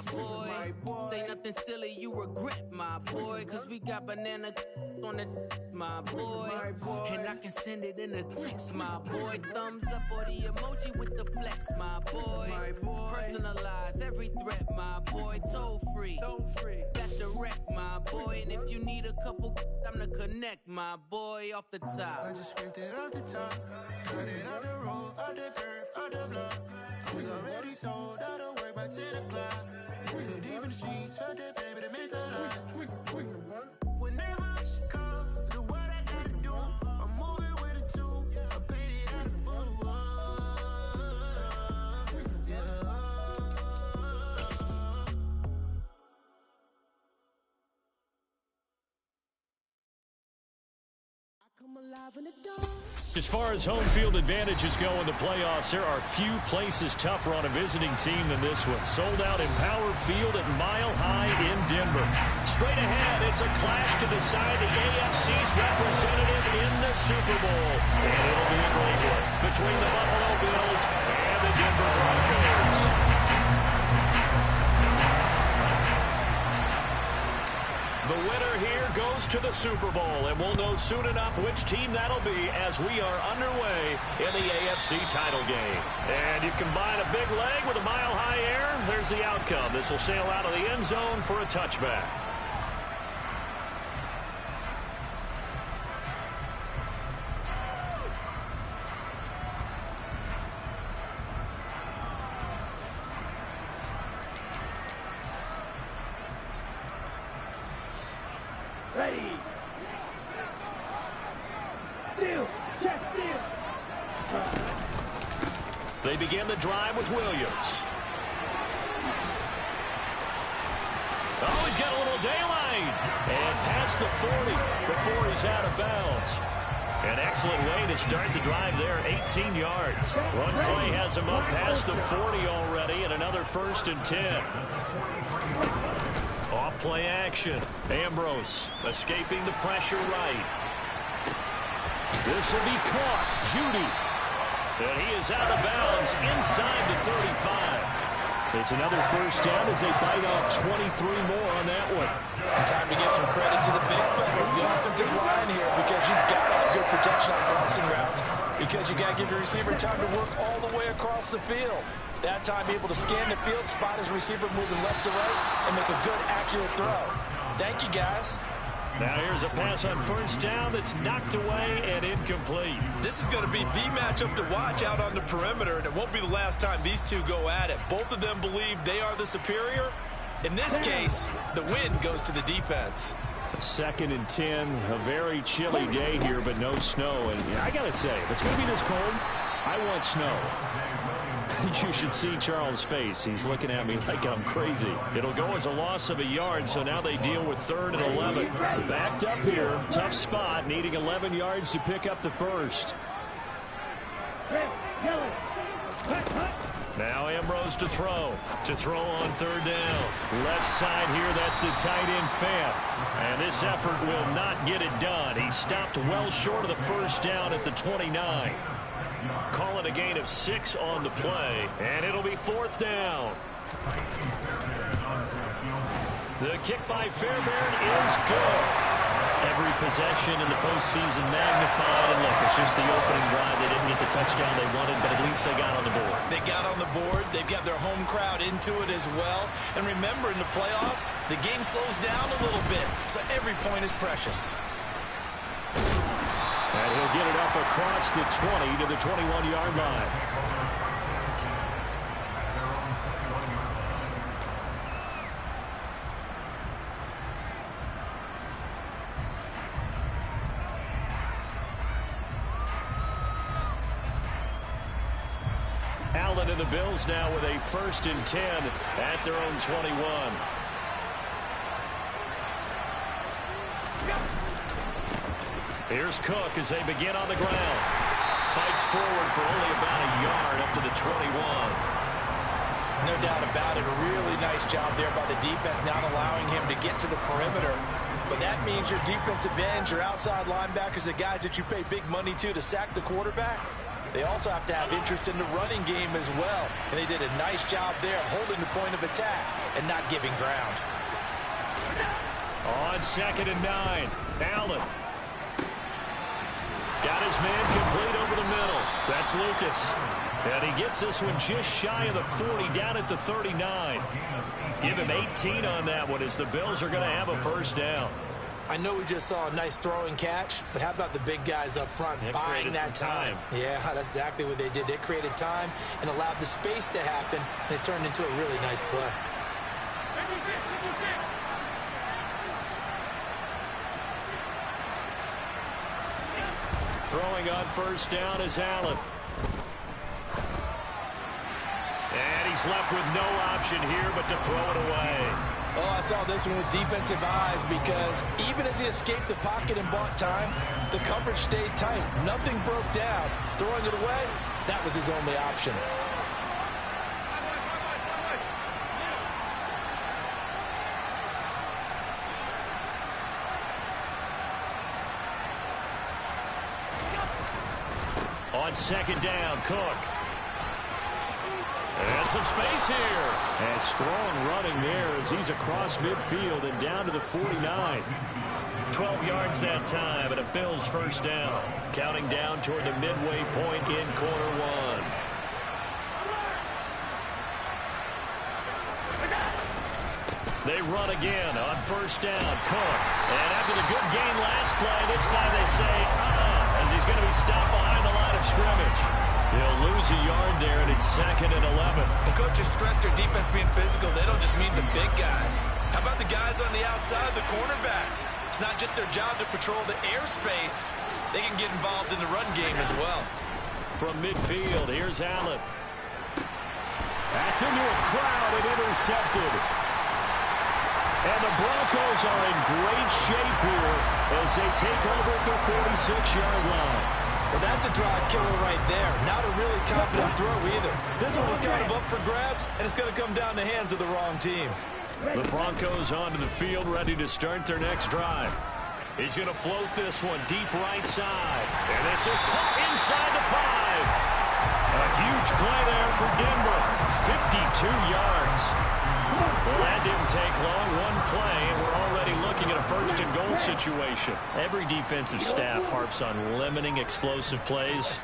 my boy. Say nothing silly, you regret, my boy. Cause we got banana on the my boy. And I can send it in a text, my boy. Thumbs up or the emoji with the flex, my boy. Personalize every threat, my boy. Toll free. That's direct, my boy. And if you need a couple, I'm to connect, my boy, off the top. I just scraped it off the top. Got it out the road, out the curve, out the block. I was already sold out of work by 10 o'clock. Too deep in the streets, felt that pain, but it meant a lot. Whenever she calls, do what I gotta do. I'm moving with a two. I paid it out of full. As far as home field advantages go in the playoffs, there are few places tougher on a visiting team than this one. Sold out in Power Field at Mile High in Denver. Straight ahead, it's a clash to decide the AFC's representative in the Super Bowl. And it'll be a great one between the Buffalo Bills and the Denver Broncos. The winner here goes to the Super Bowl, and we'll know soon enough which team that'll be as we are underway in the AFC title game. And you combine a big leg with a mile-high air, there's the outcome. This will sail out of the end zone for a touchback. Ready. Steal. Check steal. They begin the drive with Williams. Oh, he's got a little daylight. And past the 40 before he's out of bounds. An excellent way to start the drive there, 18 yards. One play has him up past the 40 already, and another 1st and 10. Off-play action. Ambrose escaping the pressure right. This will be caught. Judy. And he is out of bounds inside the 35. It's another 1st down as they bite off 23 more on that one. Time to give some credit to the big fellas, the offensive line here, because you've got to have good protection on crossing routes, because you got to give your receiver time to work all the way across the field. That time, be able to scan the field, spot his receiver moving left to right, and make a good, accurate throw. Thank you, guys. Now here's a pass on 1st down that's knocked away and incomplete. This is going to be the matchup to watch out on the perimeter, and it won't be the last time these two go at it. Both of them believe they are the superior. In this case, the win goes to the defense. 2nd and 10, a very chilly day here, but no snow. And I got to say, if it's going to be this cold, I want snow. You should see Charles' face. He's looking at me like I'm crazy. It'll go as a loss of a yard, so now they deal with 3rd and 11. Backed up here, tough spot, needing 11 yards to pick up the 1st. Now Ambrose to throw. To throw on 3rd down. Left side here, that's the tight end Fant. And this effort will not get it done. He stopped well short of the 1st down at the 29. Call it a gain of 6 on the play, and it'll be 4th down. The kick by Fairbairn is good. Every possession in the postseason magnified, and look, it's just the opening drive. They didn't get the touchdown they wanted, but at least they got on the board. They got on the board. They've got their home crowd into it as well. And remember, in the playoffs, the game slows down a little bit, so every point is precious. And he'll get it up across the 20 to the 21-yard line. Allen and the Bills now with a 1st and 10 at their own 21. Here's Cook as they begin on the ground. Fights forward for only about a yard up to the 21. No doubt about it. A really nice job there by the defense, not allowing him to get to the perimeter. But that means your defensive ends, your outside linebackers, the guys that you pay big money to sack the quarterback, they also have to have interest in the running game as well. And they did a nice job there of holding the point of attack and not giving ground. On 2nd and 9, Allen. Got his man complete over the middle. That's Lucas. And he gets this one just shy of the 40, down at the 39. Give him 18 on that one as the Bills are going to have a first down. I know we just saw a nice throwing catch, but how about the big guys up front buying that time? Yeah, that's exactly what they did. They created time and allowed the space to happen, and it turned into a really nice play. Throwing on first down is Allen. And he's left with no option here but to throw it away. Oh, I saw this one with defensive eyes because even as he escaped the pocket and bought time, the coverage stayed tight. Nothing broke down. Throwing it away, that was his only option. On 2nd down, Cook. And some space here. And strong running there as he's across midfield and down to the 49. 12 yards that time and a Bills first down. Counting down toward the midway point in quarter one. They run again on first down. Cook. And after the good gain last play, this time they say, as he's going to be stopped behind the line of scrimmage. He'll lose a yard there, and it's 2nd and 11. When coaches stress their defense being physical, they don't just mean the big guys. How about the guys on the outside, the cornerbacks? It's not just their job to patrol the airspace. They can get involved in the run game as well. From midfield, here's Allen. That's into a crowd and intercepted. And the Broncos are in great shape here as they take over at the 46-yard line. Well, that's a drive killer right there. Not a really confident throw either. This one was kind of up for grabs, and it's going to come down the hands of the wrong team. The Broncos onto the field ready to start their next drive. He's going to float this one deep right side. And this is caught inside the 5. A huge play there for Denver. 52 yards. Well, that didn't take long. One play, and we're already looking at a first-and-goal situation. Every defensive staff harps on limiting explosive plays.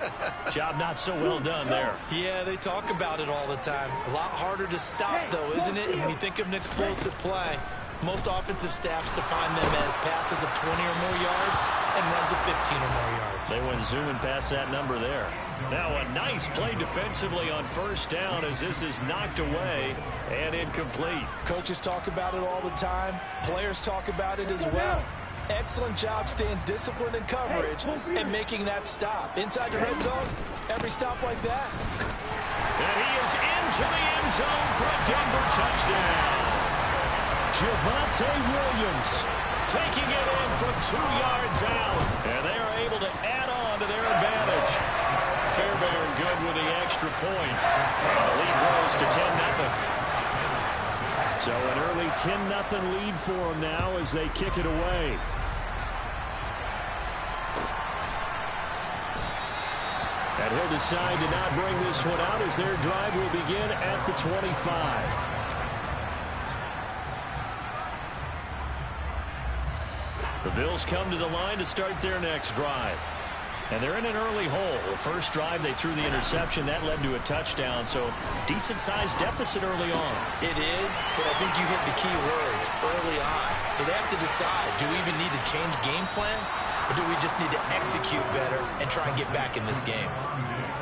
Job not so well done there. Yeah, they talk about it all the time. A lot harder to stop, though, isn't it? And when you think of an explosive play, most offensive staffs define them as passes of 20 or more yards and runs of 15 or more yards. They went zooming past that number there. Now a nice play defensively on first down as this is knocked away and incomplete. Coaches talk about it all the time. Players talk about it as well. Excellent job staying disciplined in coverage and making that stop. Inside the red zone, every stop like that. And he is into the end zone for a Denver touchdown. Javonte Williams taking it in from 2 yards out. And they are able to add on to their advantage. Fairbairn good with the extra point. And the lead grows to 10-0. So an early 10-0 lead for them now as they kick it away. And he'll decide to not bring this one out as their drive will begin at the 25. The Bills come to the line to start their next drive. And they're in an early hole. The first drive, they threw the interception. That led to a touchdown, so decent-sized deficit early on. It is, but I think you hit the key words, early on. So they have to decide, do we even need to change game plan, or do we just need to execute better and try and get back in this game?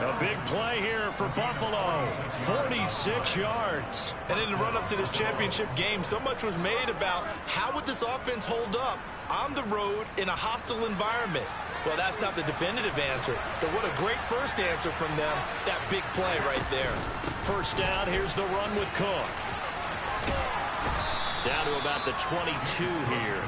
A big play here for Buffalo. 46 yards. And in the run-up to this championship game, so much was made about how would this offense hold up on the road in a hostile environment. Well, that's not the definitive answer, but what a great first answer from them. That big play right there. First down, here's the run with Cook. Down to about the 22 here.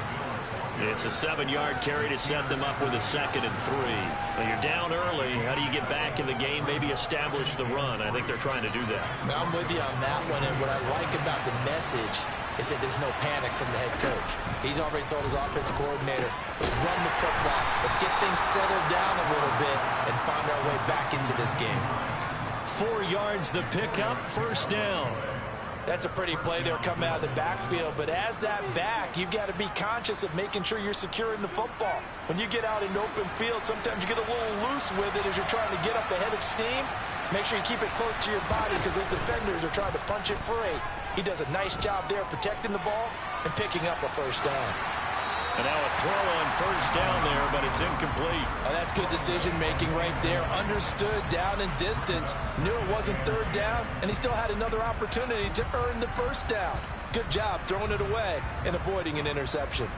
It's a 7-yard carry to set them up with a 2nd and 3. Well, you're down early. How do you get back in the game, maybe establish the run? I think they're trying to do that. I'm with you on that one, and what I like about the message is that there's no panic from the head coach. He's already told his offensive coordinator, let's run the football, let's get things settled down a little bit and find our way back into this game. 4 yards the pickup, first down. That's a pretty play there coming out of the backfield, but as that back, you've got to be conscious of making sure you're securing the football. When you get out in open field, sometimes you get a little loose with it as you're trying to get up ahead of steam. Make sure you keep it close to your body because those defenders are trying to punch it free. He does a nice job there protecting the ball and picking up a first down. And now a throw on first down there, but it's incomplete. Oh, that's good decision-making right there. Understood down and distance. Knew it wasn't third down, and he still had another opportunity to earn the first down. Good job throwing it away and avoiding an interception.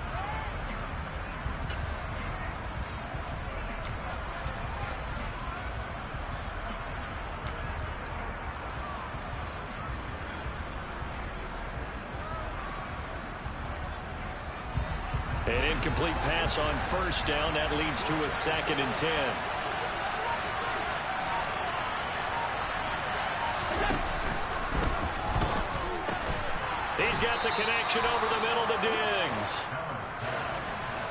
An incomplete pass on first down. That leads to a 2nd and 10. He's got the connection over the middle to Diggs.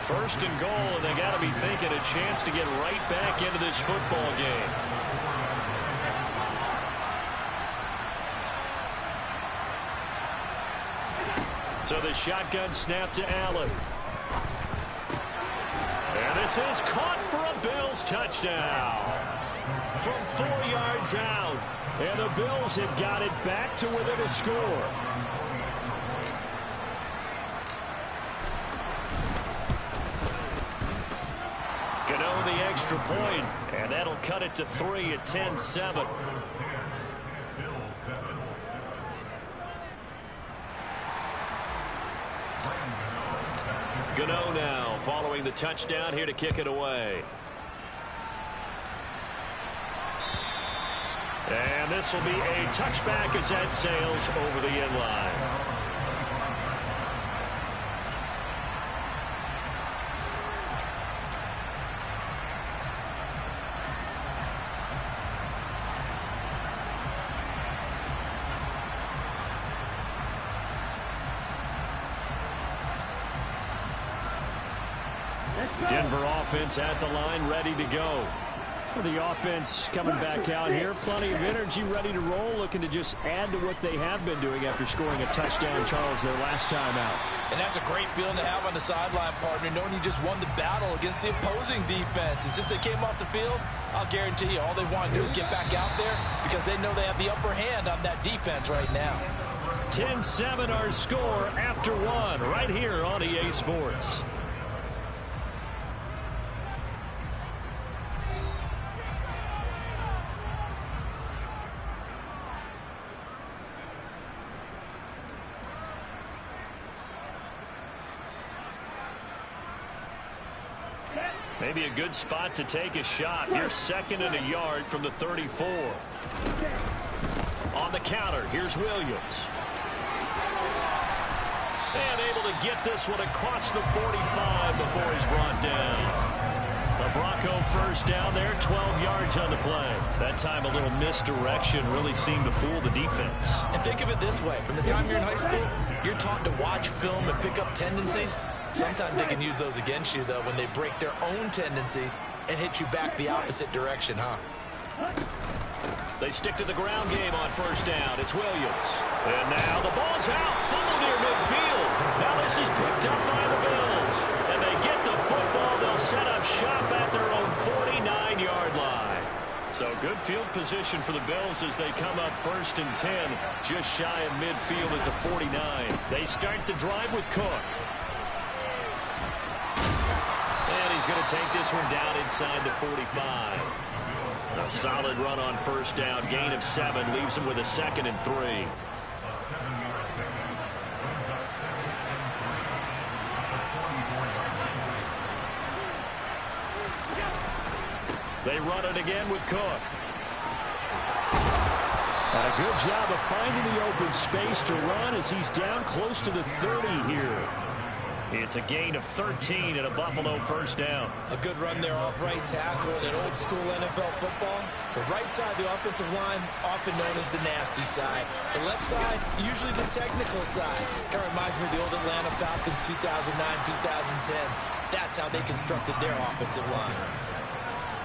1st and goal, and they got to be thinking a chance to get right back into this football game. So the shotgun snap to Allen. And this is caught for a Bills touchdown from 4 yards out. And the Bills have got it back to within a score. Gano the extra point, and that'll cut it to 3 at 10-7. Gano now following the touchdown here to kick it away. And this will be a touchback as that sails over the end line. Denver offense at the line, ready to go. Well, the offense coming back out here, plenty of energy, ready to roll, looking to just add to what they have been doing after scoring a touchdown, Charles, their last time out. And that's a great feeling to have on the sideline, partner, knowing you just won the battle against the opposing defense. And since they came off the field, I'll guarantee you all they want to do is get back out there because they know they have the upper hand on that defense right now. 10-7 our score after 1 right here on EA Sports. Maybe a good spot to take a shot. Here's 2nd and a yard from the 34. On the counter, here's Williams. And able to get this one across the 45 before he's brought down. The Bronco first down there, 12 yards on the play. That time a little misdirection really seemed to fool the defense. And think of it this way. From the time you're in high school, you're taught to watch film and pick up tendencies. Sometimes they can use those against you, though, when they break their own tendencies and hit you back the opposite direction, huh? They stick to the ground game on first down. It's Williams. And now the ball's out. Fumble near midfield. Now this is picked up by the Bills. And they get the football. They'll set up shop at their own 49-yard line. So good field position for the Bills as they come up 1st and 10, just shy of midfield at the 49. They start the drive with Cook. And he's going to take this one down inside the 45. A solid run on first down. Gain of 7 leaves him with a 2nd and 3. They run it again with Cook. And a good job of finding the open space to run as he's down close to the 30 here. It's a gain of 13 and a Buffalo first down. A good run there off right tackle in old school NFL football. The right side of the offensive line, often known as the nasty side. The left side, usually the technical side. Kind of reminds me of the old Atlanta Falcons 2009-2010. That's how they constructed their offensive line.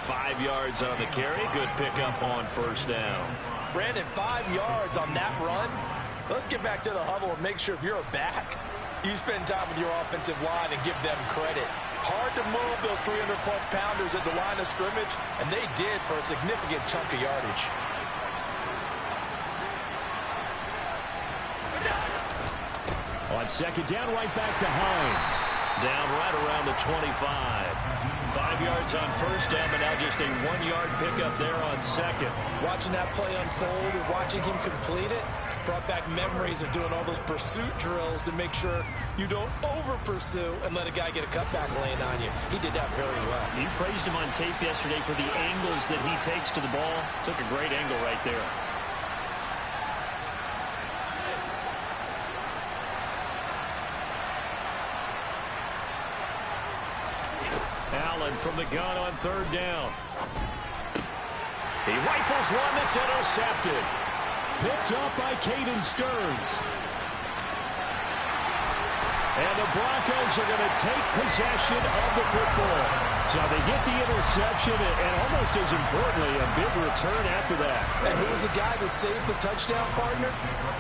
5 yards on the carry. Good pickup on first down. Brandon, 5 yards on that run. Let's get back to the huddle and make sure if you're a back, you spend time with your offensive line and give them credit. Hard to move those 300-plus pounders at the line of scrimmage, and they did for a significant chunk of yardage. On second down, right back to Hines. Down right around the 25. 5 yards on first down, but now just a 1-yard pickup there on second. Watching that play unfold and watching him complete it brought back memories of doing all those pursuit drills to make sure you don't over-pursue and let a guy get a cutback lane on you. He did that very well. You praised him on tape yesterday for the angles that he takes to the ball. Took a great angle right there. Allen from the gun on third down. He rifles one that's intercepted. Picked up by Caden Stearns. And the Broncos are going to take possession of the football. So they get the interception and almost as importantly, a big return after that. And who was the guy that saved the touchdown, partner?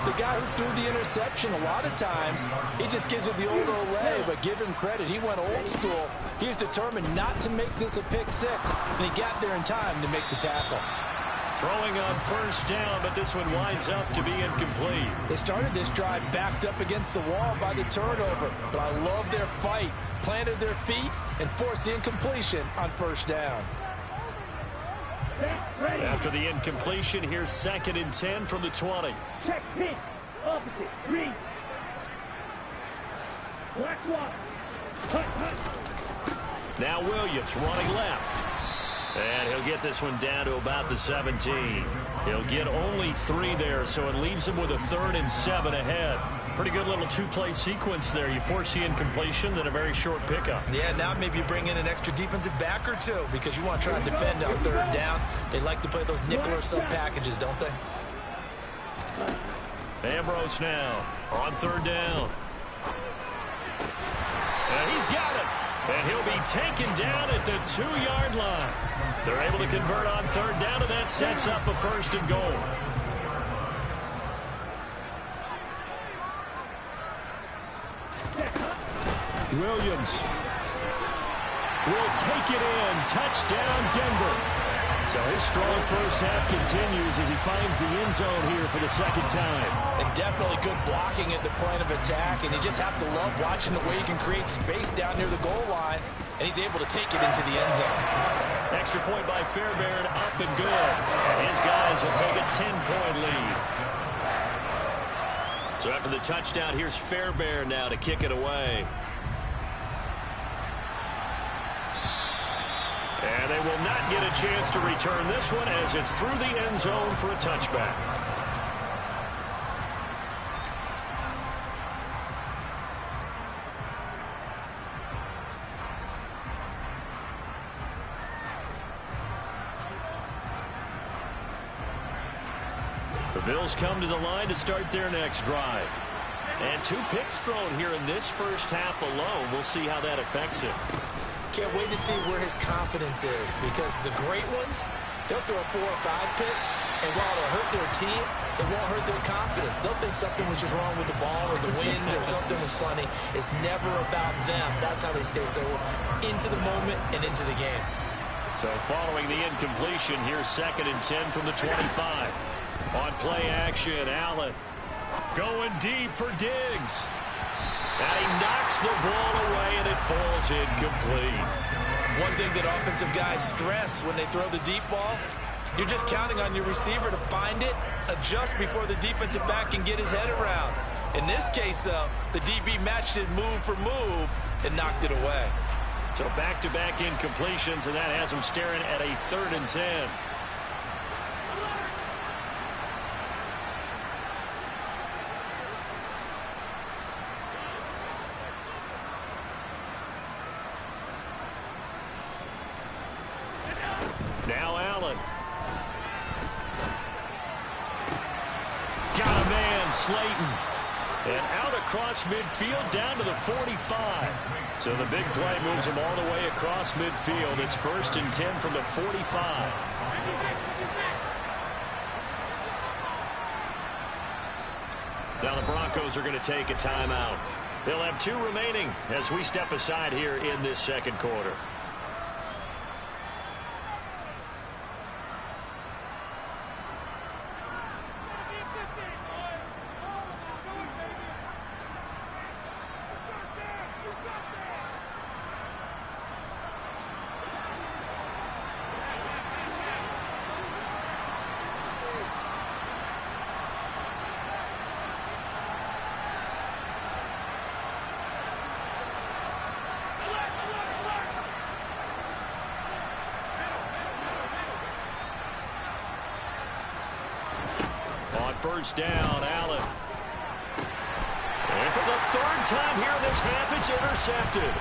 The guy who threw the interception. A lot of times, he just gives it the old Olay, but give him credit. He went old school. He was determined not to make this a pick six, and he got there in time to make the tackle. Throwing on first down, but this one winds up to be incomplete. They started this drive backed up against the wall by the turnover, but I love their fight. Planted their feet and forced the incompletion on first down. After the incompletion, here's 2nd and 10 from the 20. Check pitch. Opposite. 3. Black swap. Hut. Now Williams running left. And he'll get this one down to about the 17. He'll get only 3 there, so it leaves him with a 3rd and 7 ahead. Pretty good little 2-play sequence there. You force the incompletion, then a very short pickup. Yeah, now maybe you bring in an extra defensive back or two because you want to try and defend on third down. They like to play those nickel or sub packages, don't they? Ambrose now on third down. And he's got it. And he'll be taken down at the 2-yard line. They're able to convert on third down, and that sets up a 1st and goal. Williams will take it in. Touchdown, Denver. So his strong first half continues as he finds the end zone here for the 2nd time. And definitely good blocking at the point of attack, and you just have to love watching the way he can create space down near the goal line, and he's able to take it into the end zone. Extra point by Fairbairn, up and good. And his guys will take a 10-point lead. So after the touchdown, here's Fairbairn now to kick it away. And they will not get a chance to return this one as it's through the end zone for a touchback. The Bills come to the line to start their next drive. And 2 picks thrown here in this first half alone. We'll see how that affects him. Can't wait to see where his confidence is, because the great ones, they'll throw 4 or 5 picks, and while it'll hurt their team, it won't hurt their confidence. They'll think something was just wrong with the ball or the wind or something was funny. It's never about them. That's how they stay so into the moment and into the game. So following the incompletion, here's 2nd and 10 from the 25. On play action, Allen going deep for Diggs. And he knocks the ball away, and it falls incomplete. One thing that offensive guys stress when they throw the deep ball, you're just counting on your receiver to find it, adjust before the defensive back can get his head around. In this case, though, the DB matched it move for move and knocked it away. So back-to-back incompletions, and that has him staring at a 3rd and 10. And out across midfield down to the 45. So the big play moves him all the way across midfield. It's 1st and 10 from the 45. Now the Broncos are going to take a timeout. They'll have 2 remaining as we step aside here in this second quarter. First down, Allen. And for the 3rd time here in this half, it's intercepted.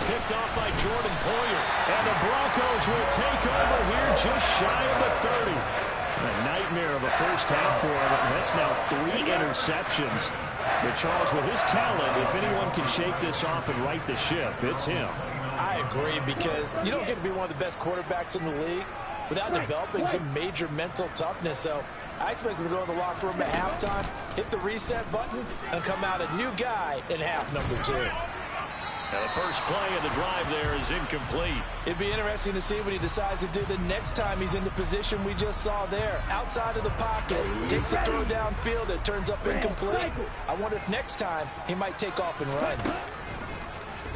Picked off by Jordan Poyer. And the Broncos will take over here just shy of the 30. A nightmare of a first half for him. That's now 3 interceptions. But Charles, with his talent, if anyone can shake this off and right the ship, it's him. I agree, because you don't get to be one of the best quarterbacks in the league without developing some major mental toughness. So I expect him to go to the locker room at halftime, hit the reset button, and come out a new guy in half number 2. Now the first play of the drive there is incomplete. It'd be interesting to see what he decides to do the next time he's in the position we just saw there. Outside of the pocket, takes a throw downfield, it turns up incomplete. I wonder if next time he might take off and run.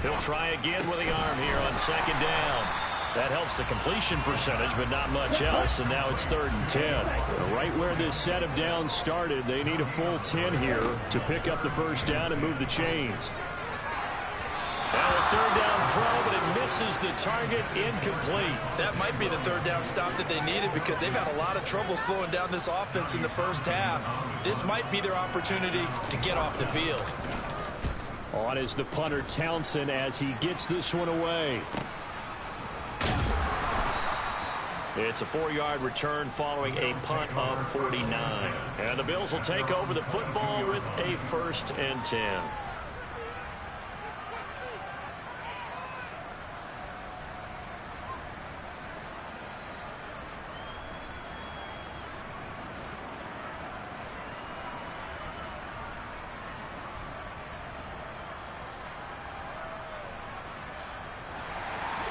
He'll try again with the arm here on 2nd down. That helps the completion percentage, but not much else, and now it's 3rd and 10. Right where this set of downs started, they need a full 10 here to pick up the first down and move the chains. Now a 3rd down throw, but it misses the target, incomplete. That might be the 3rd down stop that they needed, because they've had a lot of trouble slowing down this offense in the first half. This might be their opportunity to get off the field. On is the punter Townsend as he gets this one away. It's a 4-yard return following a punt of 49. And the Bills will take over the football with a 1st and 10.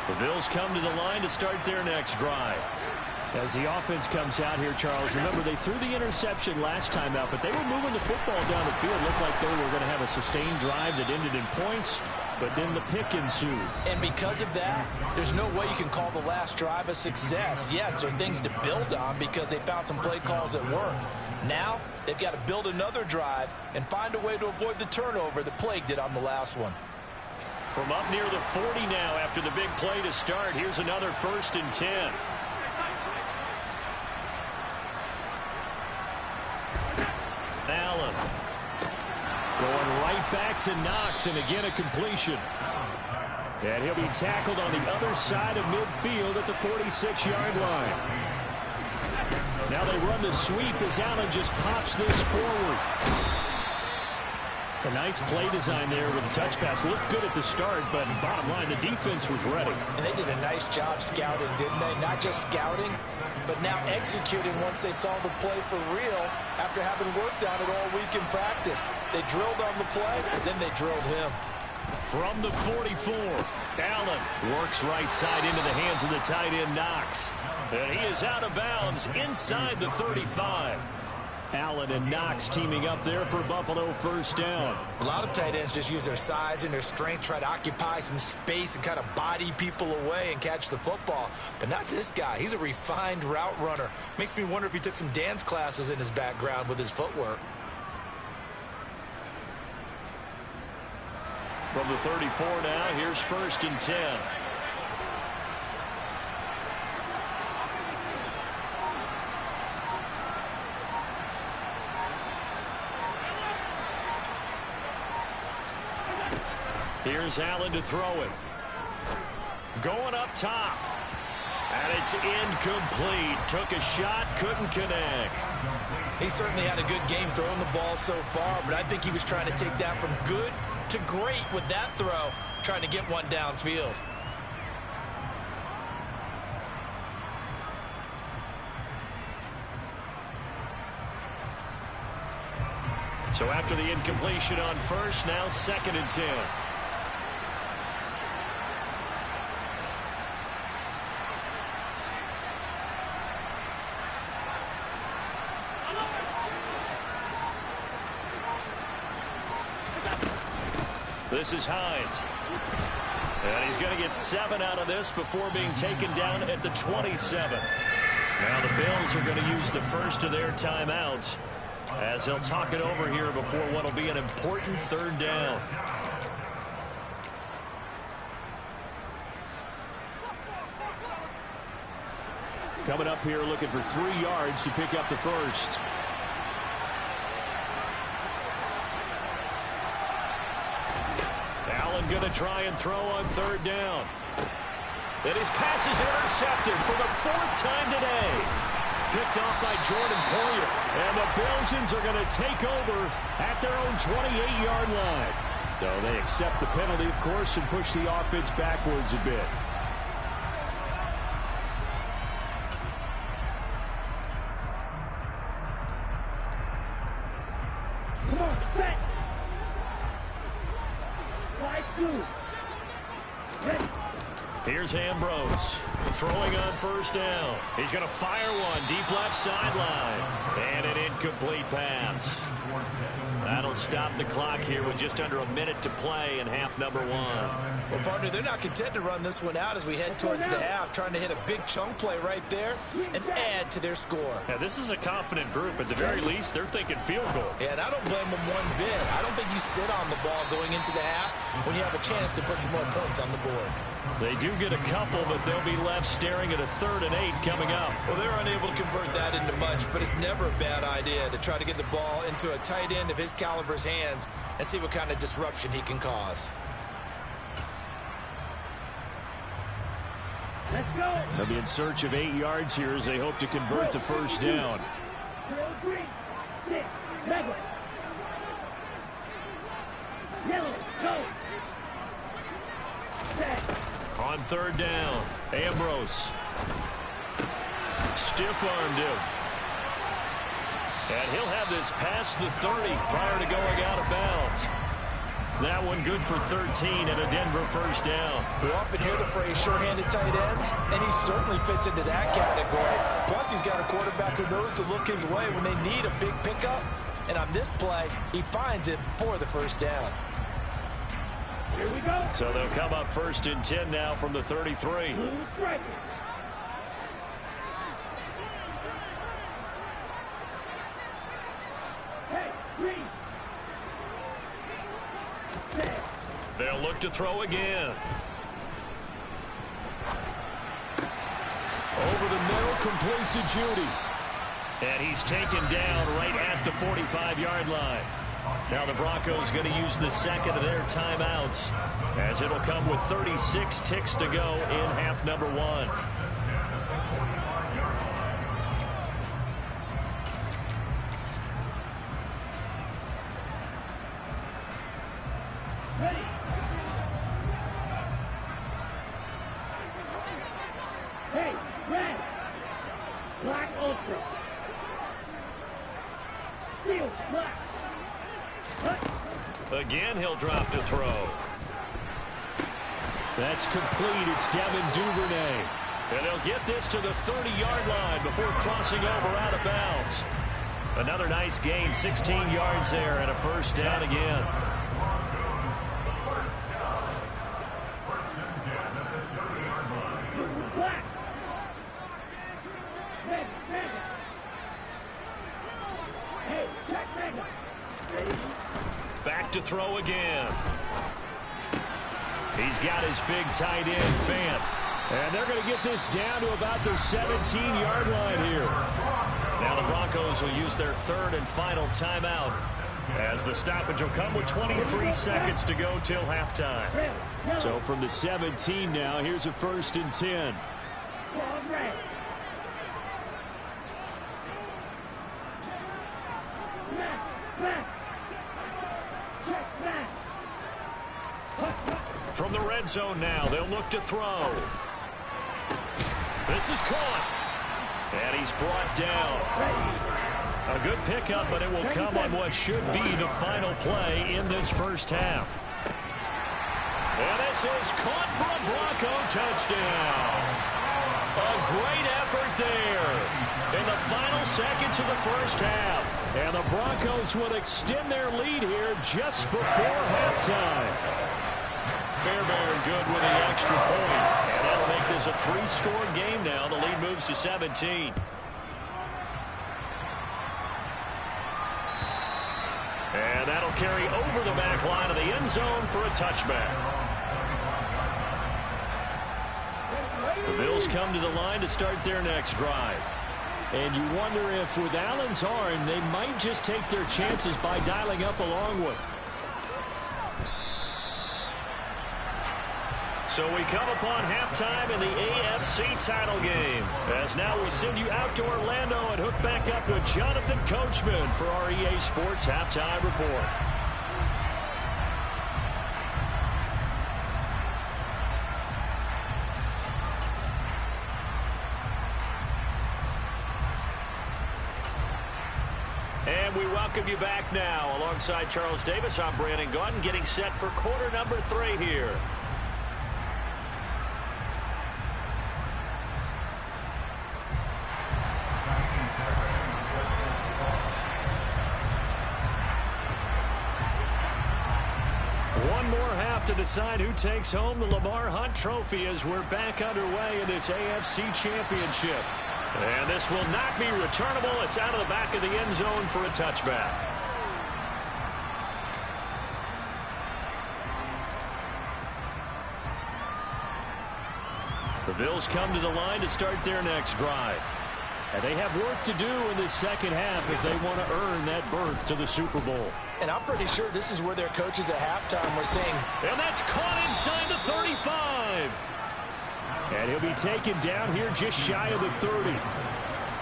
The Bills come to the line to start their next drive. As the offense comes out here, Charles, remember they threw the interception last time out, but they were moving the football down the field. Looked like they were going to have a sustained drive that ended in points, but then the pick ensued. And because of that, there's no way you can call the last drive a success. Yes, there are things to build on because they found some play calls that work. Now, they've got to build another drive and find a way to avoid the turnover that plagued it on the last one. From up near the 40 now after the big play to start, here's another 1st and 10. Allen going right back to Knox, and again a completion. And he'll be tackled on the other side of midfield at the 46-yard line. Now they run the sweep as Allen just pops this forward. A nice play design there with the touch pass. Looked good at the start, but bottom line, the defense was ready. And they did a nice job scouting, didn't they? Not just scouting, but now executing once they saw the play for real after having worked on it all week in practice. They drilled on the play, then they drilled him. From the 44, Allen works right side into the hands of the tight end Knox. And he is out of bounds inside the 35. Allen and Knox teaming up there for Buffalo 1st down. A lot of tight ends just use their size and their strength, try to occupy some space and kind of body people away and catch the football. But not this guy. He's a refined route runner. Makes me wonder if he took some dance classes in his background with his footwork. From the 34 now, here's 1st and 10. Here's Allen to throw it. Going up top. And it's incomplete. Took a shot, couldn't connect. He certainly had a good game throwing the ball so far, but I think he was trying to take that from good to great with that throw, trying to get one downfield. So after the incompletion on first, now 2nd and 10. This is Hines. And he's going to get 7 out of this before being taken down at the 27. Now the Bills are going to use the first of their timeouts as they'll talk it over here before what will be an important 3rd down. Coming up here looking for 3 yards to pick up the first. Allen going to try and throw on 3rd down. And his pass is intercepted for the 4th time today. Picked off by Jordan Poyer. And the Belgians are going to take over at their own 28-yard line. So they accept the penalty, of course, and push the offense backwards a bit. Come on, set. Wide two. Ready. Here's Ambrose throwing on 1st down. He's going to fire one deep left sideline. And an incomplete pass. That'll stop the clock here with just under a minute to play in half number 1. Well, partner, they're not content to run this one out as we head towards the half, trying to hit a big chunk play right there and add to their score. Yeah, this is a confident group. At the very least, they're thinking field goal. Yeah, and I don't blame them one bit. I don't think you sit on the ball going into the half when you have a chance to put some more points on the board. They do get a couple, but they'll be left staring at a 3rd and 8 coming up. Well, they're unable to convert that into much, but it's never a bad idea to try to get the ball into a tight end of his caliber's hands and see what kind of disruption he can cause. Let's go. They'll be in search of 8 yards here as they hope to convert the 1st down. 3, 6, 7. Yellow, go. Set. On 3rd down, Ambrose. Stiff-armed him. And he'll have this past the 30 prior to going out of bounds. That one good for 13 and a Denver 1st down. We often hear the phrase sure-handed tight ends, and he certainly fits into that category. Plus, he's got a quarterback who knows to look his way when they need a big pickup. And on this play, he finds it for the 1st down. Here we go. So they'll come up 1st and 10 now from the 33. Blue striker. Hey, green. Set. They'll look to throw again. Over the middle, complete to Judy. And he's taken down right at the 45-yard line. Now the Broncos going to use the 2nd of their timeouts as it'll come with 36 ticks to go in half number 1. Ready. Hey, red. Black ultra. Steel black. Again, he'll drop to throw. That's complete. It's Devin Duvernay. And they'll get this to the 30-yard line before crossing over out of bounds. Another nice gain, 16 yards there, and a 1st down again. Black. Red. Hey, black mega. Ready. Back to throw again. He's got his big tight end, Fant. And they're going to get this down to about the 17-yard line here. Now the Broncos will use their 3rd and final timeout as the stoppage will come with 23 seconds to go till halftime. So from the 17 now, here's a 1st and 10. From the red zone now, they'll look to throw. This is caught. And he's brought down. A good pickup, but it will come on what should be the final play in this first half. And this is caught for a Bronco touchdown. A great effort there in the final seconds of the first half. And the Broncos will extend their lead here just before halftime. Fairbairn good with the extra point. And that'll make this a 3-score game now. The lead moves to 17. And that'll carry over the back line of the end zone for a touchback. The Bills come to the line to start their next drive. And you wonder if with Allen's arm, they might just take their chances by dialing up a long one. So we come upon halftime in the AFC title game. As now we send you out to Orlando and hook back up with Jonathan Coachman for our EA Sports Halftime Report. And we welcome you back now. Alongside Charles Davis, I'm Brandon Gaudin, getting set for quarter number 3 here. One more half to decide who takes home the Lamar Hunt Trophy as we're back underway in this AFC Championship. And this will not be returnable. It's out of the back of the end zone for a touchback. The Bills come to the line to start their next drive. And they have work to do in this second half if they want to earn that berth to the Super Bowl. And I'm pretty sure this is where their coaches at halftime were saying, and that's caught inside the 35. And he'll be taken down here just shy of the 30.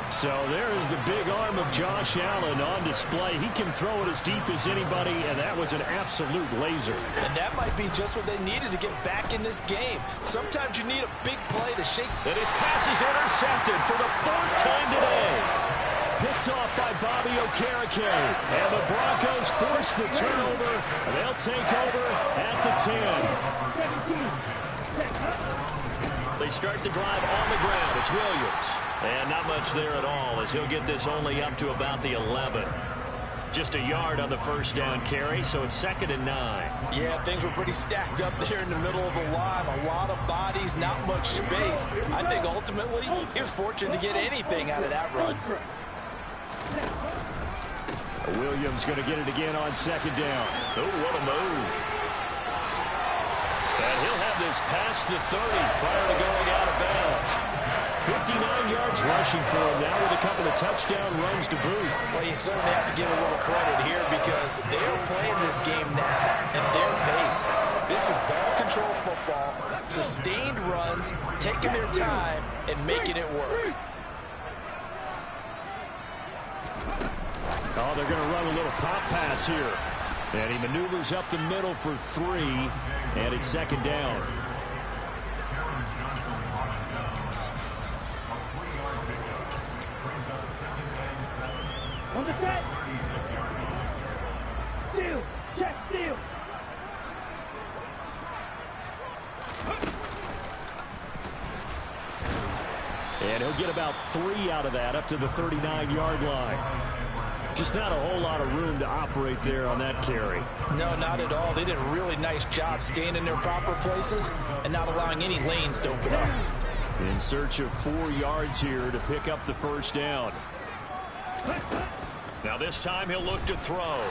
So there is the big arm of Josh Allen on display. He can throw it as deep as anybody, and that was an absolute laser. And that might be just what they needed to get back in this game. Sometimes you need a big play to shake. And his pass is intercepted for the 4th time today. Picked off by Bobby Okereke. And the Broncos force the turnover. And they'll take over at the 10. They start the drive on the ground. It's Williams. And not much there at all as he'll get this only up to about the 11. Just a yard on the first down carry, so it's 2nd and 9. Yeah, things were pretty stacked up there in the middle of the line. A lot of bodies, not much space. I think ultimately he was fortunate to get anything out of that run. Williams going to get it again on 2nd down. Oh, what a move. And he'll have this past the 30 prior to going out of bounds. 59 yards rushing for him now with a couple of touchdown runs to boot. Well, you certainly have to give a little credit here because they are playing this game now at their pace. This is ball control football, sustained runs, taking their time, and making it work. Oh, they're going to run a little pop pass here. And he maneuvers up the middle for 3, and it's 2nd down. On the set. Steal. Check steal. And he'll get about 3 out of that up to the 39-yard line. Just not a whole lot of room to operate there on that carry. No, not at all. They did a really nice job staying in their proper places and not allowing any lanes to open up. In search of 4 yards here to pick up the first down. Now this time he'll look to throw.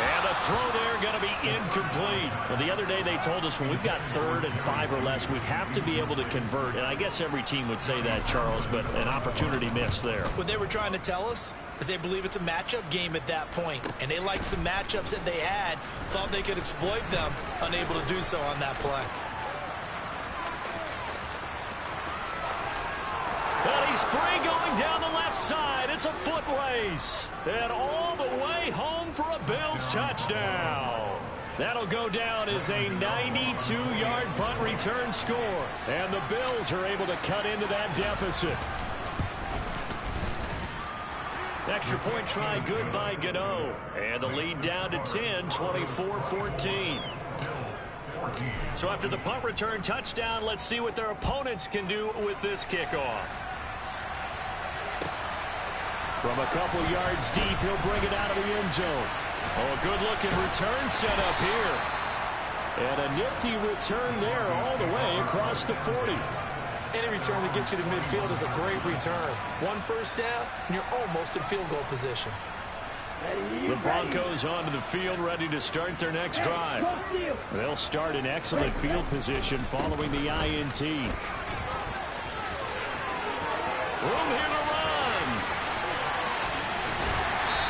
And the throw there going to be incomplete. Well, the other day they told us when we've got 3rd and 5 or less, we have to be able to convert. And I guess every team would say that, Charles, but an opportunity missed there. What they were trying to tell us is they believe it's a matchup game at that point. And they liked some matchups that they had, thought they could exploit them, unable to do so on that play. And he's free going down the left side. It's a foot race. And all the way home for a Bills touchdown. That'll go down as a 92-yard punt return score. And the Bills are able to cut into that deficit. Extra point try good by Gano. And the lead down to 10, 24-14. So after the punt return touchdown, let's see what their opponents can do with this kickoff. From a couple yards deep, he'll bring it out of the end zone. Oh, a good-looking return set up here. And a nifty return there all the way across the 40. Any return that gets you to midfield is a great return. One first down, and you're almost in field goal position. The Broncos onto the field, ready to start their next drive. They'll start in excellent field position following the INT. Room here to run.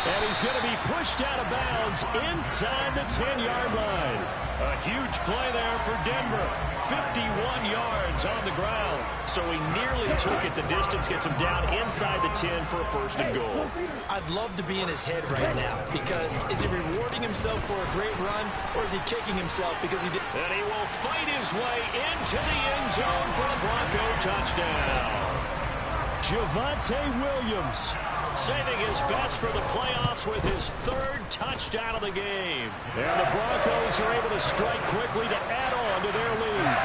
And he's going to be pushed out of bounds inside the 10-yard line. A huge play there for Denver. 51 yards on the ground. So he nearly took it the distance, gets him down inside the 10 for a first and goal. I'd love to be in his head right now, because is he rewarding himself for a great run, or is he kicking himself because he did? And he will fight his way into the end zone for a Bronco touchdown. Javonte Williams saving his best for the playoffs with his third touchdown of the game. And the Broncos are able to strike quickly to add on to their lead.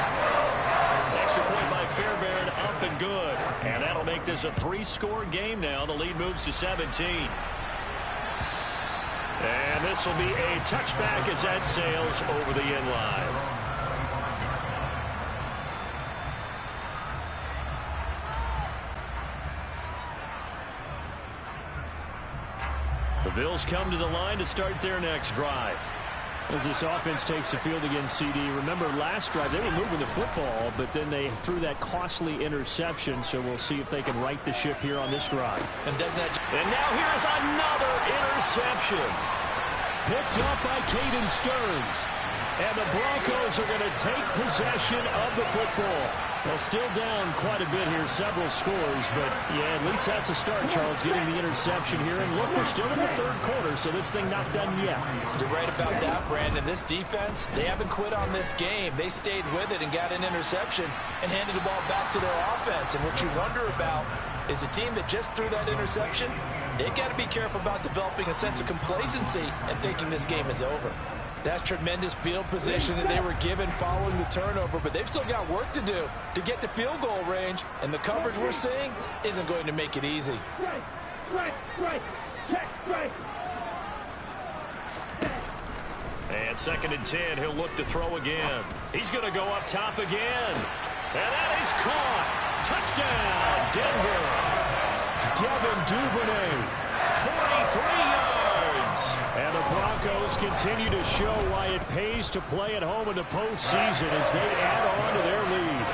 Extra point by Fairbairn, up and good. And that'll make this a 3-score game now. The lead moves to 17. And this will be a touchback as that sails over the end line. The Bills come to the line to start their next drive. As this offense takes the field against CD, remember last drive they were moving the football, but then they threw that costly interception, so we'll see if they can right the ship here on this drive. And now here's another interception. Picked up by Caden Stearns. And the Broncos are going to take possession of the football. Well, still down quite a bit here, several scores, but yeah, at least that's a start, Charles, getting the interception here. And look, we're still in the third quarter, so this thing not done yet. You're right about that, Brandon. This defense, they haven't quit on this game. They stayed with it and got an interception and handed the ball back to their offense. And what you wonder about is the team that just threw that interception, they got to be careful about developing a sense of complacency and thinking this game is over. That's tremendous field position that they were given following the turnover, but they've still got work to do to get to field goal range, and the coverage we're seeing isn't going to make it easy. Strike, check, strike. And 2nd and 10, he'll look to throw again. He's going to go up top again. And that is caught. Touchdown, Denver. Devin Duvernay, 43 yards. And the Broncos continue to show why it pays to play at home in the postseason as they add on to their lead.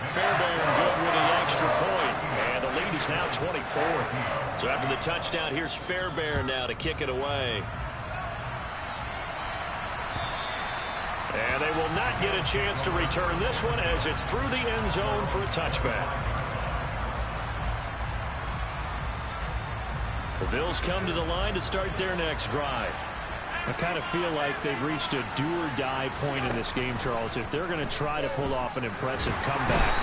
Fairbairn good with the extra point. And the lead is now 24. So after the touchdown, here's Fairbairn now to kick it away. And they will not get a chance to return this one as it's through the end zone for a touchback. The Bills come to the line to start their next drive. I kind of feel like they've reached a do-or-die point in this game, Charles. If they're going to try to pull off an impressive comeback,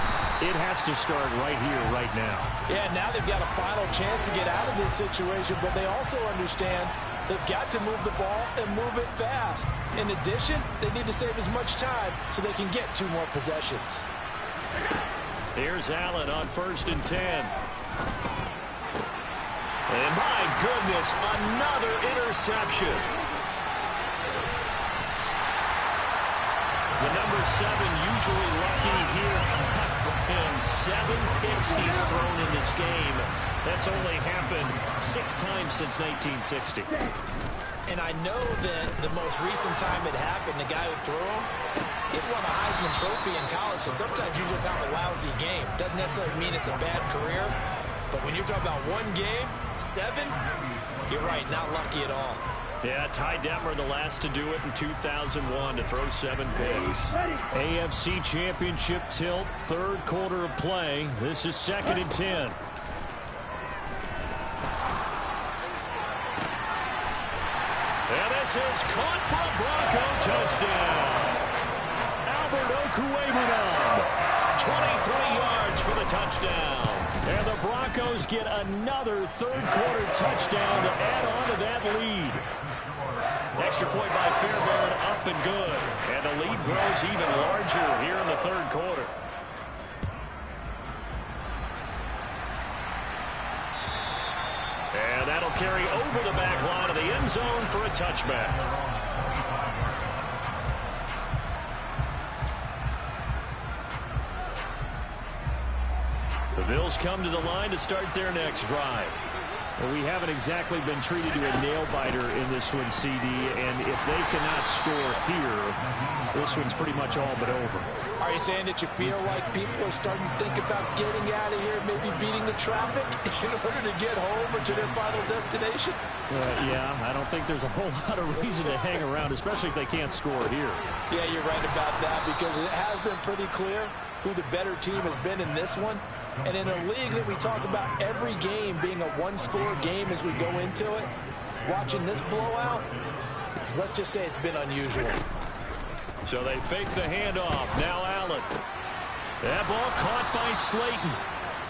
it has to start right here, right now. Yeah, now they've got a final chance to get out of this situation, but they also understand they've got to move the ball and move it fast. In addition, they need to save as much time so they can get 2 more possessions. Here's Allen on 1st and 10. And my goodness, another interception. The number 7 usually lucky here. For him, 7 picks he's thrown in this game. That's only happened 6 times since 1960. And I know that the most recent time it happened, the guy who threw him, he won a Heisman Trophy in college, so sometimes you just have a lousy game. Doesn't necessarily mean it's a bad career. But when you're talking about 1 game, 7, you're right, not lucky at all. Yeah, Ty Detmer the last to do it in 2001 to throw 7 picks. AFC Championship tilt, 3rd quarter of play. This is 2nd and 10. And this This is caught for a Bronco touchdown. Albert Okwuegbunam, 23 yards for the touchdown. And the Broncos get another third-quarter touchdown to add on to that lead. Extra point by Fairbairn, up and good. And the lead grows even larger here in the third quarter. And that'll carry over the back line of the end zone for a touchback. The Bills come to the line to start their next drive. Well, we haven't exactly been treated to a nail-biter in this one, CD, and if they cannot score here, this one's pretty much all but over. Are you saying that you feel like people are starting to think about getting out of here, maybe beating the traffic in order to get home or to their final destination? Yeah, I don't think there's a whole lot of reason to hang around, especially if they can't score here. Yeah, you're right about that, because it has been pretty clear who the better team has been in this one. And in a league that we talk about every game being a one-score game as we go into it, watching this blowout, let's just say it's been unusual. So they fake the handoff. Now Allen. That ball caught by Slayton.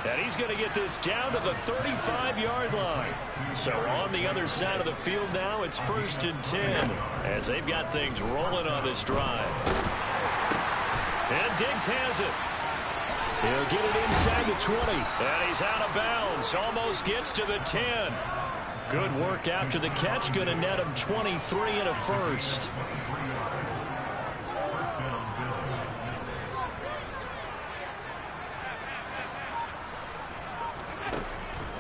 And he's going to get this down to the 35-yard line. So on the other side of the field now, it's 1st and 10 as they've got things rolling on this drive. And Diggs has it. He'll get it inside the 20. And he's out of bounds. Almost gets to the 10. Good work after the catch. Going to net him 23 and a first.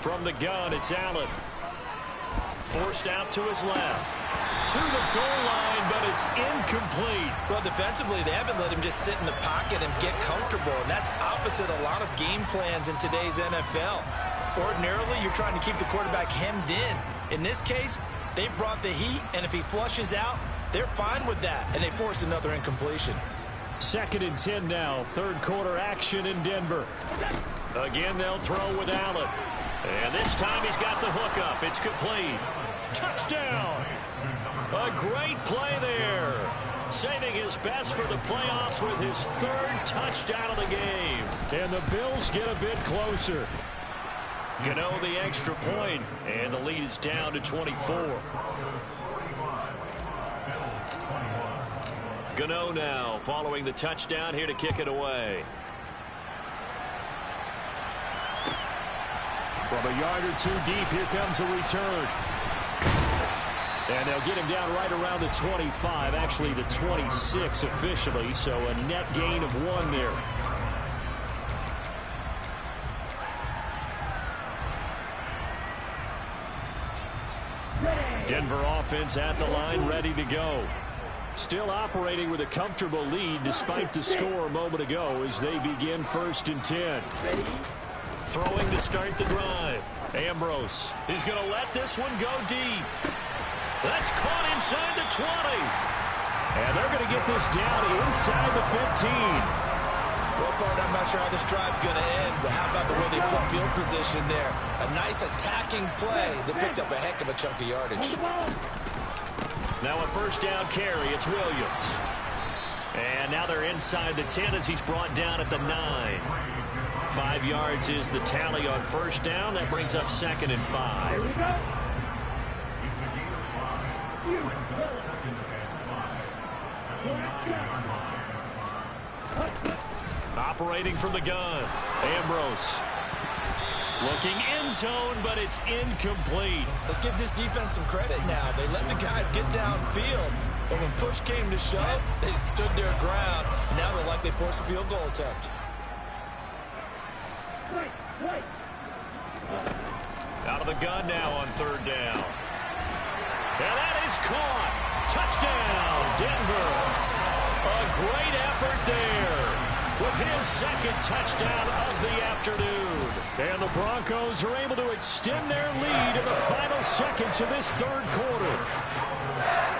From the gun, it's Allen. Forced out to his left. To the goal line, but it's incomplete. Well, defensively, they haven't let him just sit in the pocket and get comfortable, and that's opposite a lot of game plans in today's NFL. Ordinarily, you're trying to keep the quarterback hemmed in. In this case, they brought the heat, and if he flushes out, they're fine with that, and they force another incompletion. 2nd and 10 now. Third quarter action in Denver. Again, they'll throw with Allen. And this time he's got the hook up. It's complete. Touchdown. A great play there. Saving his best for the playoffs with his 3rd touchdown of the game. And the Bills get a bit closer. Gano the extra point, and the lead is down to 24. Gano now following the touchdown here to kick it away. From a yard or two deep, here comes a return. And they'll get him down right around the 25, actually the 26 officially, so a net gain of 1 there. Denver offense at the line, ready to go. Still operating with a comfortable lead despite the score a moment ago as they begin 1st and 10. Throwing to start the drive. Ambrose is going to let this one go deep. That's caught inside the 20. And they're going to get this down inside the 15. Well, Bart, I'm not sure how this drive's going to end, but how about the way they flip field position there? A nice attacking play that picked up a heck of a chunk of yardage. Now a 1st down carry. It's Williams. And now they're inside the 10 as he's brought down at the 9. 5 yards is the tally on 1st down. That brings up 2nd and 5. Operating from the gun. Ambrose. Looking end zone, but it's incomplete. Let's give this defense some credit now. They let the guys get downfield, but when push came to shove, they stood their ground, and now they'll likely force a field goal attempt. Out of the gun now on 3rd down. And that is caught. Touchdown, Denver. A great effort there with his 2nd touchdown of the afternoon. And the Broncos are able to extend their lead in the final seconds of this 3rd quarter.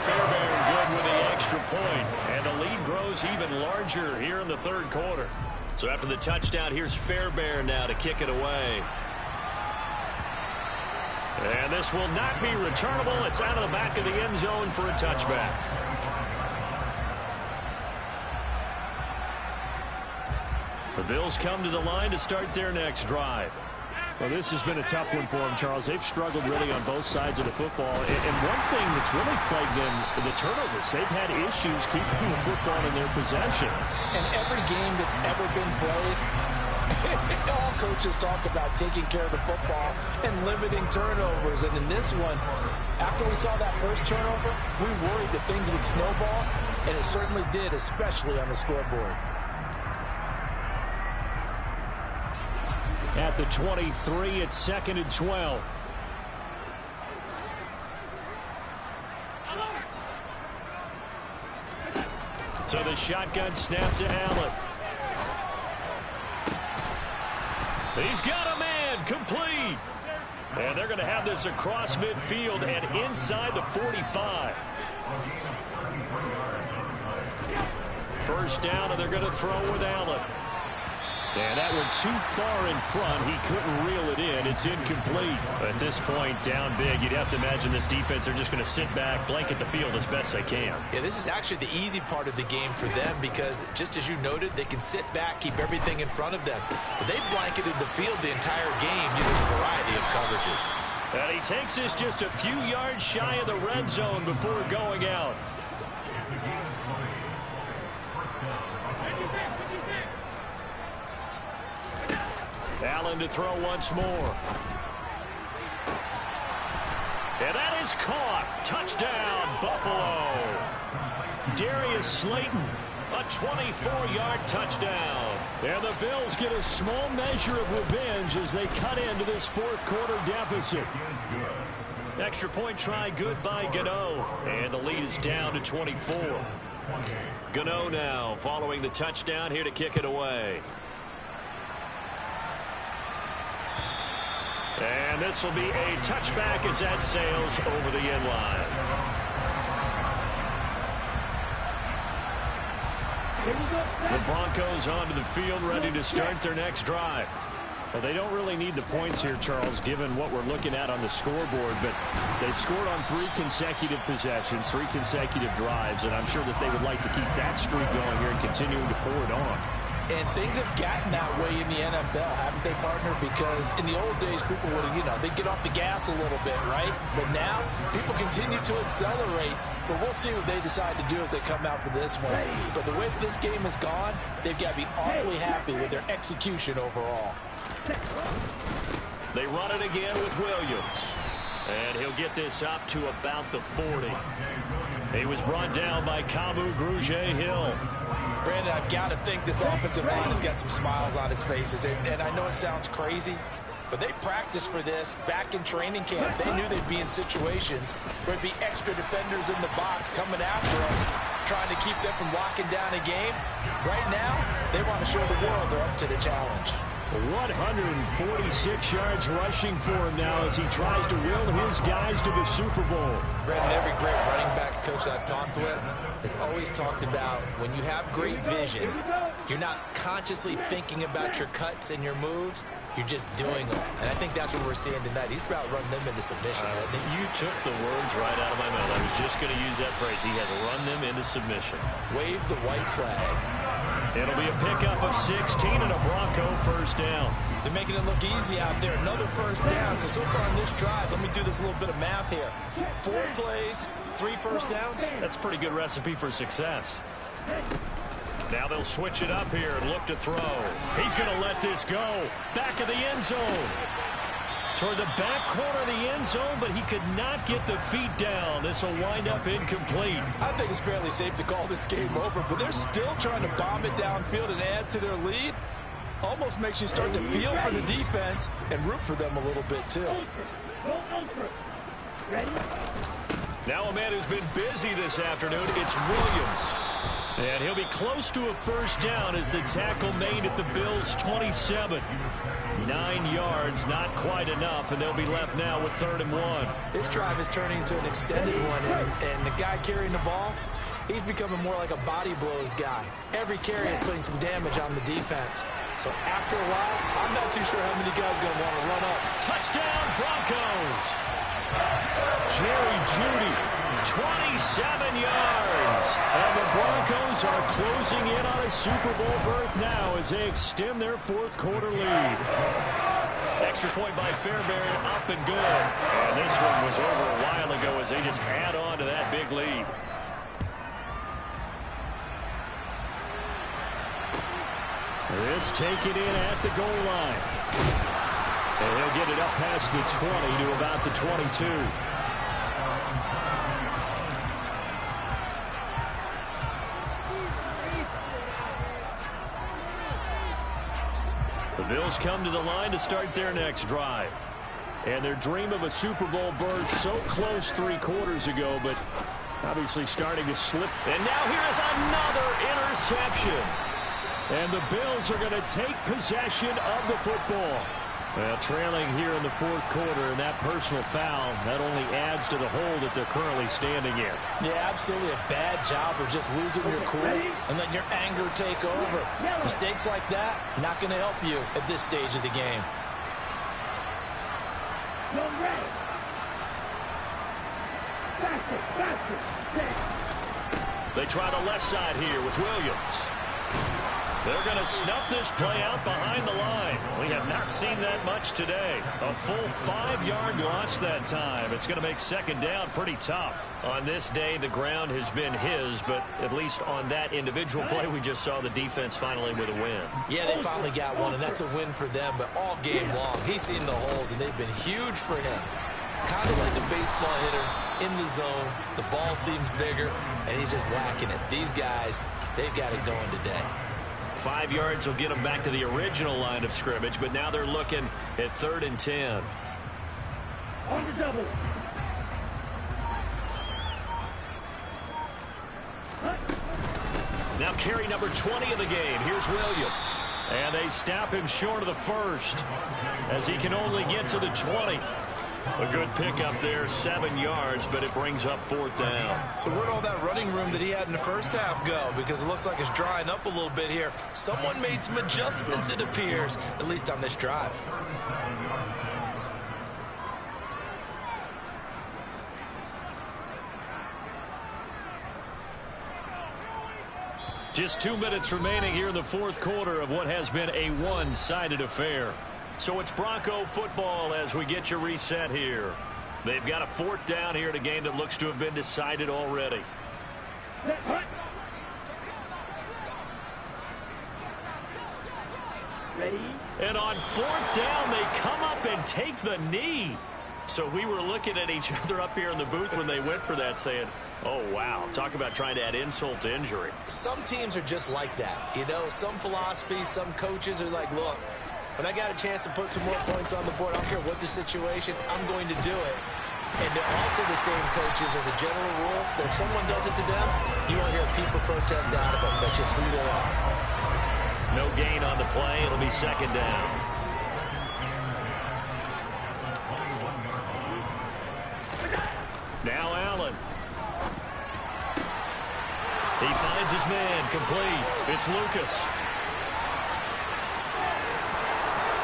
Fairbairn good with the extra point, and the lead grows even larger here in the 3rd quarter. So after the touchdown, here's Fairbairn now to kick it away. And this will not be returnable. It's out of the back of the end zone for a touchback. The Bills come to the line to start their next drive. Well, this has been a tough one for them, Charles. They've struggled really on both sides of the football. And one thing that's really plagued them, the turnovers. They've had issues keeping the football in their possession. And every game that's ever been played, all coaches talk about taking care of the football and limiting turnovers. And in this one, after we saw that first turnover, we worried that things would snowball, and it certainly did, especially on the scoreboard. At the 23, it's 2nd and 12. So the shotgun snap to Allen. He's got a man, complete. And they're going to have this across midfield and inside the 45. First down, and they're going to throw with Allen. And that one too far in front. He couldn't reel it in. It's incomplete. At this point, down big, you'd have to imagine this defense, they're just going to sit back, blanket the field as best they can. Yeah, this is actually the easy part of the game for them because, just as you noted, they can sit back, keep everything in front of them. But they blanketed the field the entire game using a variety of coverages. And he takes this just a few yards shy of the red zone before going out. Allen to throw once more. And that is caught. Touchdown, Buffalo. Darius Slayton, a 24-yard touchdown. And the Bills get a small measure of revenge as they cut into this fourth quarter deficit. Extra point try good by Gano. And the lead is down to 24. Gano now following the touchdown here to kick it away. And this will be a touchback as that sails over the end line. The Broncos onto the field, ready to start their next drive. Well, they don't really need the points here, Charles, given what we're looking at on the scoreboard, but they've scored on 3 consecutive possessions, 3 consecutive drives, and I'm sure that they would like to keep that streak going here and continuing to pour it on. And things have gotten that way in the NFL, haven't they, partner? Because in the old days, people would have, they'd get off the gas a little bit, right? But now, people continue to accelerate. But we'll see what they decide to do as they come out for this one. But the way this game has gone, they've got to be awfully happy with their execution overall. They run it again with Williams. And he'll get this up to about the 40. He was brought down by Kamu Grugier-Hill. Brandon, I've got to think this offensive line has got some smiles on its faces. And I know it sounds crazy, but they practiced for this back in training camp. They knew they'd be in situations where there'd be extra defenders in the box coming after them, trying to keep them from locking down a game. Right now, they want to show the world they're up to the challenge. 146 yards rushing for him now as he tries to will his guys to the Super Bowl. Brandon, every great running backs coach I've talked with has always talked about when you have great vision, you're not consciously thinking about your cuts and your moves, you're just doing them. And I think that's what we're seeing tonight. He's about run them into submission. You took the words right out of my mouth. I was just going to use that phrase. He has run them into submission. Wave the white flag. It'll be a pickup of 16 and a Bronco first down. They're making it look easy out there. Another first down. So far on this drive, let me do this little bit of math here. 4 plays, 3 first downs. That's a pretty good recipe for success. Now they'll switch it up here and look to throw. He's going to let this go. Back of the end zone. Toward the back corner of the end zone, but he could not get the feet down. This will wind up incomplete. I think it's fairly safe to call this game over, but they're still trying to bomb it downfield and add to their lead. Almost makes you start to feel for the defense and root for them a little bit, too. Now a man who's been busy this afternoon, it's Williams. And he'll be close to a first down as the tackle made at the Bills' 27. 9 yards, not quite enough, and they'll be left now with 3rd and 1. This drive is turning into an extended one, and the guy carrying the ball, He's becoming more like a body blows guy. Every carry is putting some damage on the defense. So after a while, I'm not too sure how many guys are going to want to run up. Touchdown, Broncos. Jerry Jeudy, 27 yards. And the Broncos are closing in on a Super Bowl berth now as they extend their fourth quarter lead. Extra point by Fairbairn, up and good. And this one was over a while ago as they just add on to that big lead. This taken in at the goal line. And he'll get it up past the 20 to about the 22. The Bills come to the line to start their next drive. And their dream of a Super Bowl berth so close 3 quarters ago, but obviously starting to slip. And now here is another interception. And the Bills are going to take possession of the football. Well, trailing here in the fourth quarter, and that personal foul, that only adds to the hole that they're currently standing in. Yeah, absolutely a bad job of just losing your cool and letting your anger take over. Mistakes like that, not going to help you at this stage of the game. They try the left side here with Williams. They're going to snuff this play out behind the line. We have not seen that much today. A full 5-yard loss that time. It's going to make second down pretty tough. On this day, the ground has been his, but at least on that individual play, we just saw the defense finally with a win. Yeah, they finally got one, and that's a win for them, but all game long, he's seen the holes, and they've been huge for him. Kind of like a baseball hitter in the zone. The ball seems bigger, and he's just whacking it. These guys, they've got it going today. 5 yards will get them back to the original line of scrimmage, but now they're looking at 3rd and 10. On the double. Now carry number 20 of the game. Here's Williams. And they snap him short of the first as he can only get to the 20. A good pickup there, 7 yards, but it brings up 4th down. So where'd all that running room that he had in the first half go? Because it looks like it's drying up a little bit here. Someone made some adjustments, it appears, at least on this drive. Just 2 minutes remaining here in the fourth quarter of what has been a one-sided affair. So it's Bronco football as we get your reset here. They've got a 4th down here in a game that looks to have been decided already. Ready? And on 4th down, they come up and take the knee. So we were looking at each other up here in the booth when they went for that saying, oh, wow, talk about trying to add insult to injury. Some teams are just like that. You know, some philosophies, some coaches are like, look, when I got a chance to put some more points on the board, I don't care what the situation, I'm going to do it. And they're also the same coaches as a general rule that if someone does it to them, you won't hear people protest out of them. That's just who they are. No gain on the play. It'll be 2nd down. Now Allen. He finds his man, complete. It's Lucas.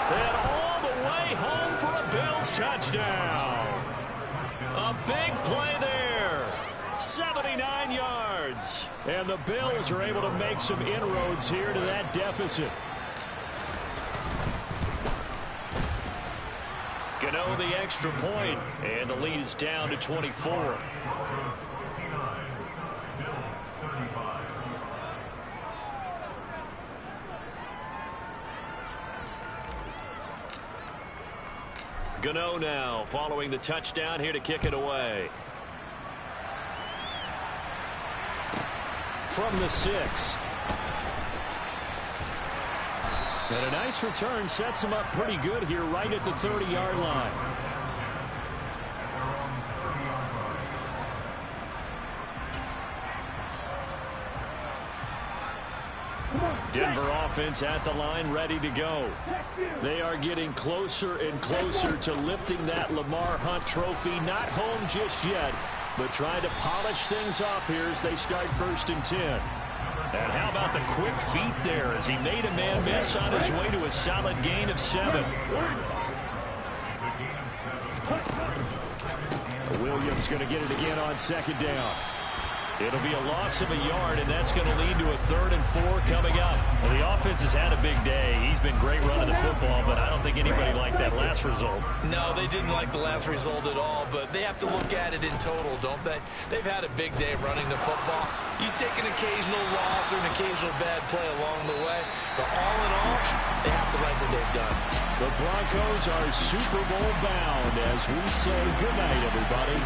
And all the way home for a Bills touchdown. A big play there. 79 yards. And the Bills are able to make some inroads here to that deficit. Gano the extra point, and the lead is down to 24. Gano now following the touchdown here to kick it away. From the 6. And a nice return sets him up pretty good here right at the 30-yard line. Denver offense at the line, ready to go. They are getting closer and closer to lifting that Lamar Hunt trophy. Not home just yet, but trying to polish things off here as they start 1st and 10. And how about the quick feet there as he made a man miss on his way to a solid gain of 7. Williams going to get it again on 2nd down. It'll be a loss of a yard, and that's going to lead to a 3rd and 4 coming up. Well, the offense has had a big day. He's been great running the football, but I don't think anybody liked that last result. No, they didn't like the last result at all, but they have to look at it in total, don't they? They've had a big day running the football. You take an occasional loss or an occasional bad play along the way, but all in all, they have to like what they've done. The Broncos are Super Bowl bound as we say goodnight, everybody.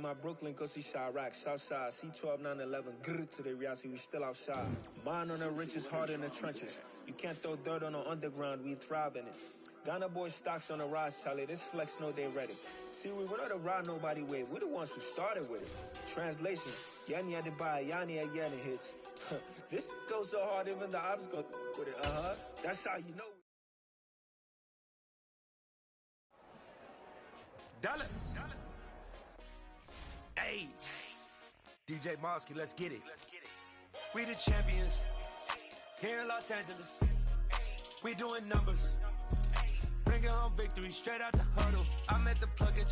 My Brooklyn, go see Chirac, Southside, C12, 911, grrr to the reality, we still outside. Mine on the richest, heart in the trenches. You can't throw dirt on the underground, we thrive in it. Ghana boys stocks on the rise, Charlie, this flex know they ready. See, we're not a ride nobody wave, we're the ones who started with it. Translation, Yanni had to buy, Yanni had Yanni hits. This goes so hard, even the ops go with it, that's how you know. Dollar. Hey, DJ Mosky, let's get it. We the champions here in Los Angeles. We doing numbers, bringing home victory straight out the huddle. I'm at the plug at